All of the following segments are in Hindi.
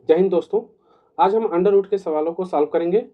जय हिंद दोस्तों। आज हम अंडर रूट के सवालों को सॉल्व करेंगे,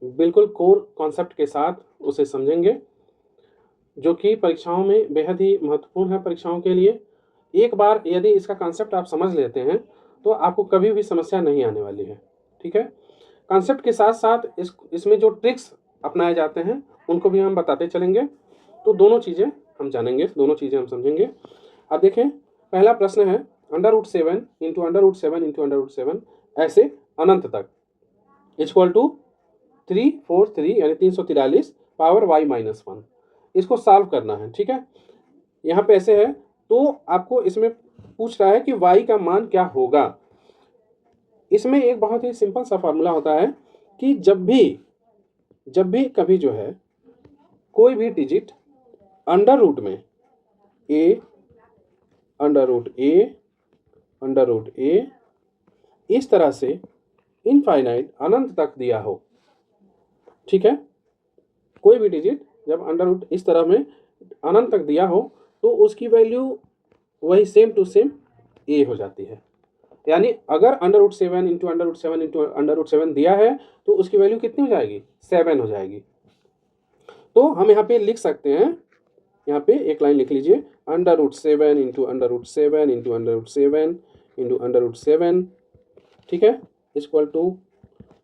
बिल्कुल कोर कॉन्सेप्ट के साथ उसे समझेंगे, जो कि परीक्षाओं में बेहद ही महत्वपूर्ण है। परीक्षाओं के लिए एक बार यदि इसका कॉन्सेप्ट आप समझ लेते हैं तो आपको कभी भी समस्या नहीं आने वाली है। ठीक है, कॉन्सेप्ट के साथ साथ इसमें जो ट्रिक्स अपनाए जाते हैं उनको भी हम बताते चलेंगे। तो दोनों चीज़ें हम जानेंगे, दोनों चीज़ें हम समझेंगे। अब देखें, पहला प्रश्न है under root 7 into under root 7 into under root 7 ऐसे अनंत तक इक्वल टू 343 यानी 343 पावर y माइनस 1। इसको सॉल्व करना है। ठीक है, यहाँ पे ऐसे है तो आपको इसमें पूछ रहा है कि y का मान क्या होगा। इसमें एक बहुत ही सिंपल सा फार्मूला होता है कि जब भी कभी जो है कोई भी डिजिट अंडर रूट में a अंडर रूट a इस तरह से इनफाइनाइट अनंत तक दिया हो। ठीक है, कोई भी डिजिट जब अंडर रूट इस तरह में अनंत तक दिया हो तो उसकी वैल्यू वही सेम टू सेम a हो जाती है। यानी अगर under root 7 into under root 7 into under root 7 दिया है तो उसकी वैल्यू कितनी हो जाएगी? 7 हो जाएगी। तो हम यहाँ पे लिख सकते हैं, यहाँ पे एक लाइन लिख लीजिए, under root 7 into under root 7 into under root 7 into under root 7। ठीक है, इक्वल टू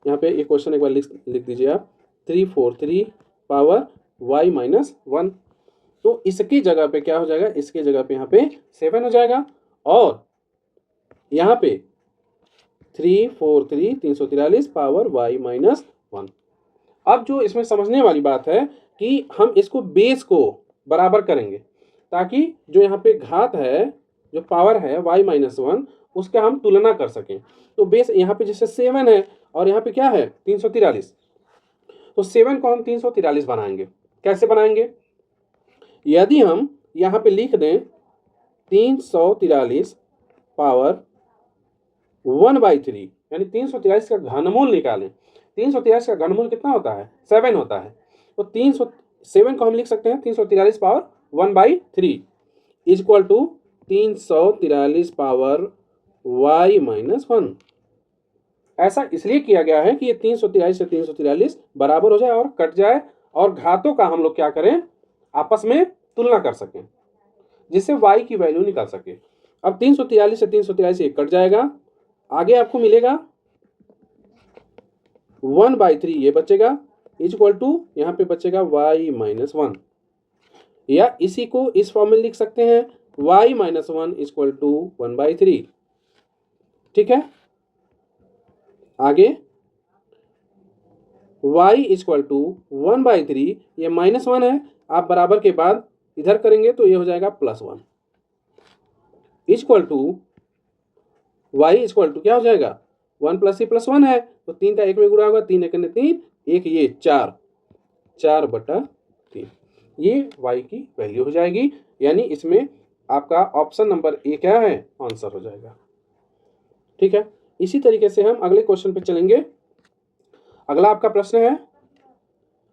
यहाँ पे एक क्वेश्चन एक बार लिख दीजिए आप, 343 पावर y माइनस 1। तो इसकी जगह पे क्या हो जाएगा? इसकी जगह पे यहाँ पे 7 हो जाएगा और यहाँ पे 343 पावर y माइनस 1। अब जो इसमें समझने वाली बात है कि हम इसको बेस को बराबर करेंगे ताकि जो यहाँ पे घात है, जो पावर है y माइनस 1, उसका हम तुलना कर सकें। तो बेस यहाँ पे जैसे 7 है और यहाँ पे क्या है? 343। तो 7 को हम 343 बनाएंगे। कैसे बनाएंगे? यदि हम यहाँ पे लिख दें 343 पावर 1/3 यानी 343 का घनमूल निकालें। 343 का घनमूल कितना होता है? 7 होता है। तो 7 को हम लिख सकते हैं 343 power 1/3 equal to 343 power y minus 1। ऐसा इसलिए किया गया है कि ये 343 से 343 बराबर हो जाए और कट जाए और घातों का हम लोग क्या करें? आपस में तुलना कर सकें, जिससे y की वैल्यू निकाल सके। अब 343 से 343 ये कट जाएगा, आगे आपको मिलेगा 1/3 ये बचेगा इक्वल टू यहाँ पे बचेगा y माइनस 1, या इसी को इस फॉर्म में लिख सकते हैं y माइनस 1 इक्वल टू 1/3। ठीक है, आगे y इक्वल टू 1/3, ये माइनस 1 है, आप बराबर के बाद इधर करेंगे तो ये हो जाएगा +1 equal to y equal to क्या हो जाएगा? 1 + c + 1 है तो 3 का 1 में गुणा होगा, 3 × 3 1, ये 4/3 ये y की वैल्यू हो जाएगी। यानी इसमें आपका ऑप्शन नंबर ए क्या है? आंसर हो जाएगा। ठीक है, इसी तरीके से हम अगले क्वेश्चन पे चलेंगे। अगला आपका प्रश्न है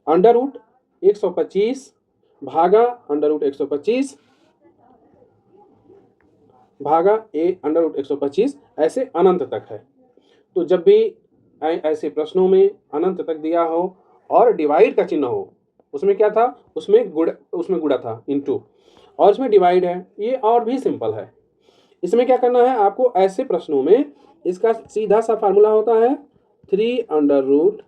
अंडर रूट 125 भागा अंडर रूट 125 भागा a अंडर रूट 125 ऐसे अनंत तक है। तो जब भी ऐसे प्रश्नों में अनंत तक दिया हो और डिवाइड का चिन्ह हो, उसमें क्या था? उसमें गुणा था इनटू, और इसमें डिवाइड है, ये और भी सिंपल है। इसमें क्या करना है आपको? ऐसे प्रश्नों में इसका सीधा सा फार्मूला होता है 3 अंडर रूट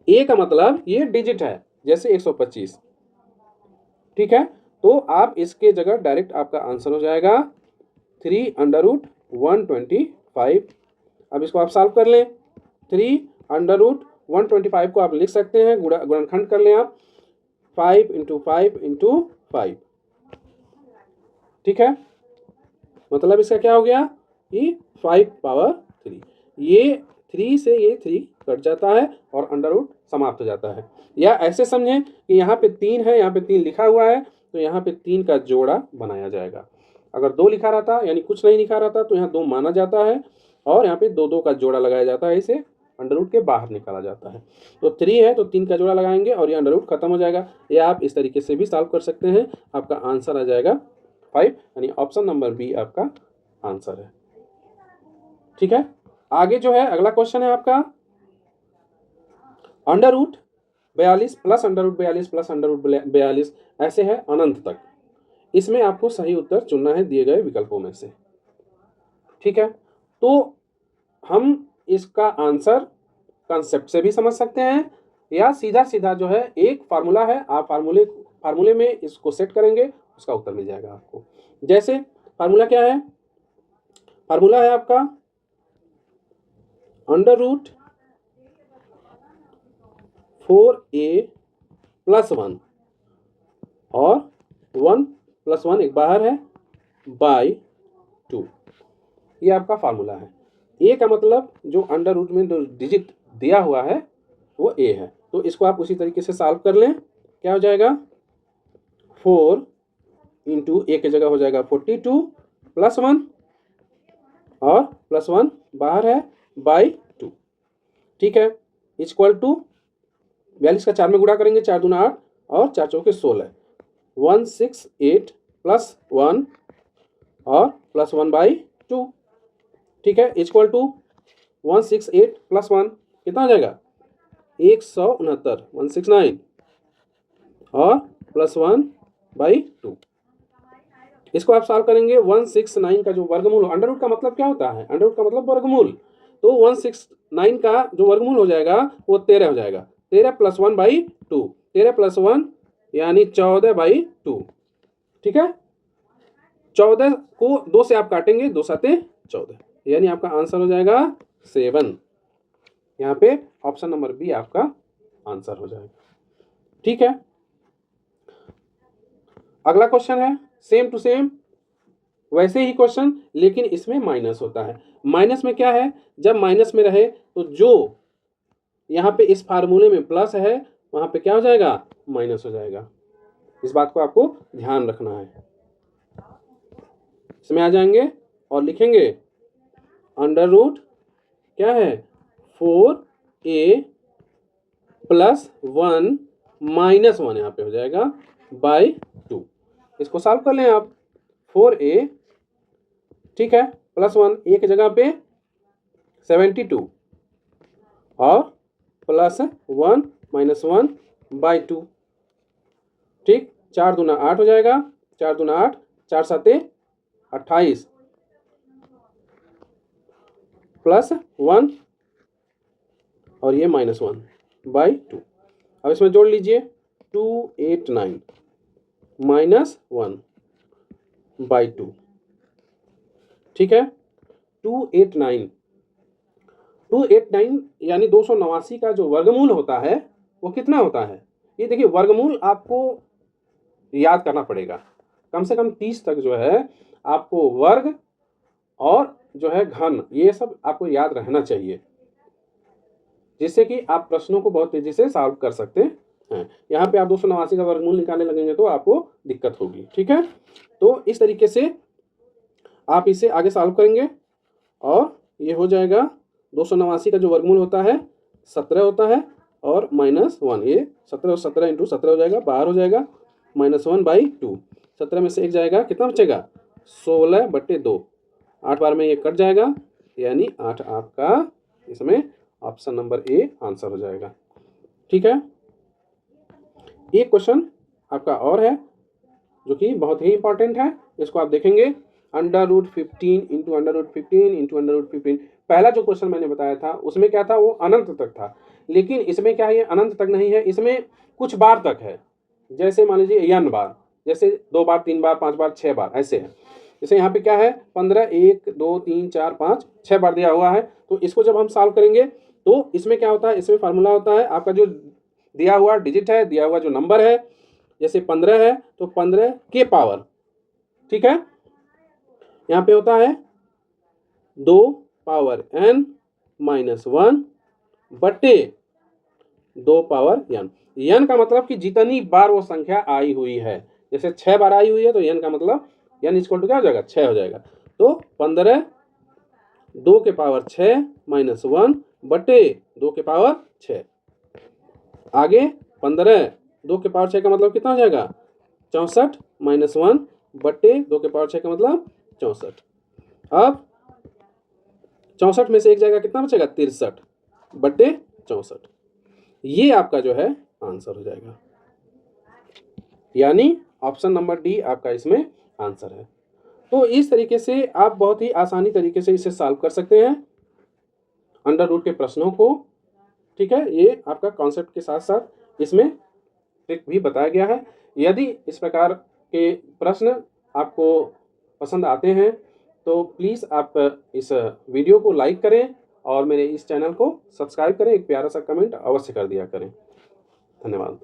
a का मतलब ये डिजिट है, जैसे 125। ठीक है, तो आप इसके जगह डायरेक्ट आपका आंसर हो जाएगा 3 अंडर रूट 125। अब इसको आप सॉल्व कर लें। 3 अंडर रूट 125 को आप लिख सकते हैं, गुणनखंड कर लें आप, 5 × 5 × 5। ठीक है, मतलब इसका क्या हो गया? ये 5/3। ये 3 से ये 3 कट जाता है और अंडर रूट समाप्त हो जाता है। या ऐसे समझें कि यहाँ पे 3 है, यहाँ पे 3 लिखा हुआ है, तो यहाँ पे 3 का जोड़ा बनाया जाएगा। अगर 2 लिखा रहता यानी कुछ नहीं लिखा रहता तो यहाँ 2 माना जाता है और यहाँ पे 2 का जोड़ा लगाया जाता है, इसे अंडर रूट के बाहर निकाला जाता है। तो 3 है तो 3 का जोड़ा लगाएंगे और ये अंडर रूट खत्म हो जाएगा। या आप इस तरीके से भी सॉल्व कर सकते हैं, आपका आंसर आ जाएगा 5, यानी ऑप्शन नंबर बी आपका आंसर है। ठीक है। आगे जो है अगला क्वेश्चन है आपका under root 42 plus under root 42 plus under root 42 ऐसे है अनंत तक। इसमें आपको सही उत्तर चुनना है दिए गए विकल्पों में से। ठीक है, तो हम इसका आंसर कंसेप्ट से भी समझ सकते हैं या सीधा सीधा जो है एक फार्मूला है, आप फार्मूले में इसको सेट करेंगे, उसका उत्तर मिल जाएगा आपको। जैसे फार्मूला क्या है? फार्मूला है आपका अंडर रूट 4a प्लस 1 और 1 प्लस 1 एक बाहर है बाई 2। ये आपका फार्मूला है। ए का मतलब जो अंडर रूट में जो डिजिट दिया हुआ है वो ए है, तो इसको आप उसी तरीके से सॉल्व कर लें। क्या हो जाएगा? 4 इंटू ए की जगह हो जाएगा 42 प्लस 1 और प्लस 1 बाहर है बाई 2। ठीक है, इक्वल टू 42 का 4 में गुणा करेंगे, 4 दूना 8 और 4 चौके 16, 168 प्लस 1 और प्लस 1 बाई 2। ठीक है, इक्वल टू 168 प्लस 1 कितना हो जाएगा? 169, 169 और प्लस 1 बाई 2। इसको आप सॉल्व करेंगे। 169 का जो वर्गमूल, अंडर रूट का मतलब क्या होता है? अंडर रूट का मतलब वर्गमूल। तो 169 का जो वर्गमूल हो जाएगा वो 13 हो जाएगा। 13 प्लस 1 बाई 2, 13 प्लस 1 यानी 14 बाई 2। ठीक है, 14 को 2 से आप काटेंगे, 2 साते 14, यानी आपका आंसर हो जाएगा 7। यहाँ पे ऑप्शन नंबर बी आपका आंसर हो जाएगा। ठीक है, अगला क्वेश्चन है सेम टू सेम वैसे ही क्वेश्चन, लेकिन इसमें माइनस होता है। माइनस में क्या है? जब माइनस में रहे तो जो यहाँ पे इस फार्मूले में प्लस है वहां पे क्या हो जाएगा? माइनस हो जाएगा। इस बात को आपको ध्यान रखना है। इसमें आ जाएंगे और लिखेंगे अंडर रूट क्या है? 4a प्लस 1 माइनस 1 यहाँ पे हो जाएगा बाई 2। इसको सॉल्व कर लें आप। 4a ठीक है प्लस 1, एक जगह पे 72 और प्लस 1 माइनस 1 बाई 2। ठीक, 4 दूना 8 हो जाएगा, 4 दूना 8, 4 साते 28 प्लस 1 और ये माइनस 1 बाई 2। अब इसमें जोड़ लीजिए 289 माइनस 1 बाई 2। ठीक है, 289 यानी 289 का जो वर्गमूल होता है वो कितना होता है? ये देखिए, वर्गमूल आपको याद करना पड़ेगा। कम से कम 30 तक जो है आपको वर्ग और जो है घन, ये सब आपको याद रहना चाहिए, जिससे कि आप प्रश्नों को बहुत तेजी से सॉल्व कर सकते हैं। यहाँ पे आप 289 का वर्गमूल निकालने लगेंगे तो आपको दिक्कत होगी। ठीक है, तो इस तरीके से आप इसे आगे सॉल्व करेंगे और ये हो जाएगा 289 का जो वर्गमूल होता है 17 होता है और माइनस 1, ये 17 और 17 इंटू 17 हो जाएगा, बाहर हो जाएगा माइनस 1 बाई 2। 17 में से एक जाएगा, कितना बचेगा? 16/2, 8 बार में ये कट जाएगा, यानी 8 आपका इसमें ऑप्शन नंबर ए आंसर हो जाएगा। ठीक है, एक क्वेश्चन आपका और है जो कि बहुत ही इंपॉर्टेंट है, इसको आप देखेंगे। Under root 15 into under root 15 into under root 15। पहला जो क्वेश्चन मैंने बताया था उसमें क्या था? वो अनंत तक था, लेकिन इसमें क्या है? ये अनंत तक नहीं है, इसमें कुछ बार तक है। जैसे मान लीजिए n बार, जैसे 2 बार, 3 बार, 5 बार, 6 बार ऐसे है। जैसे यहाँ पे क्या है? 15, 1 2 3 4 5 6 बार दिया हुआ है। तो इसको जब हम सॉल्व करेंगे तो इसमें क्या होता है? इसमें फार्मूला होता है आपका जो दिया हुआ डिजिट है, दिया हुआ जो नंबर है, जैसे 15 है तो 15 के पावर, ठीक है, यहाँ पे होता है 2 पावर n माइनस 1 बटे 2 पावर n। n का मतलब कि जितनी बार वो संख्या आई हुई है, जैसे 6 बार आई हुई है तो n का मतलब n इक्वल टू क्या हो जाएगा? 6 हो जाएगा। तो 15 2 के पावर 6 माइनस 1 बटे 2 के पावर 6। आगे 15 2 के पावर 6 का मतलब कितना हो जाएगा? 64 माइनस 1 बटे 2 के पावर 6 का मतलब 64। अब 64 में से एक जाएगा, कितना बचेगा? 63/64। ये आपका जो है आंसर हो जाएगा, यानी ऑप्शन नंबर डी आपका इसमें आंसर है। तो इस तरीके से आप बहुत ही आसानी तरीके से इसे सॉल्व कर सकते हैं अंडर रूट के प्रश्नों को। ठीक है, ये आपका कॉन्सेप्ट के साथ साथ इसमें ट्रिक भी बताया गया है। यदि इस प्रकार के प्रश्न आपको पसंद आते हैं तो प्लीज़ आप इस वीडियो को लाइक करें और मेरे इस चैनल को सब्सक्राइब करें। एक प्यारा सा कमेंट अवश्य कर दिया करें। धन्यवाद।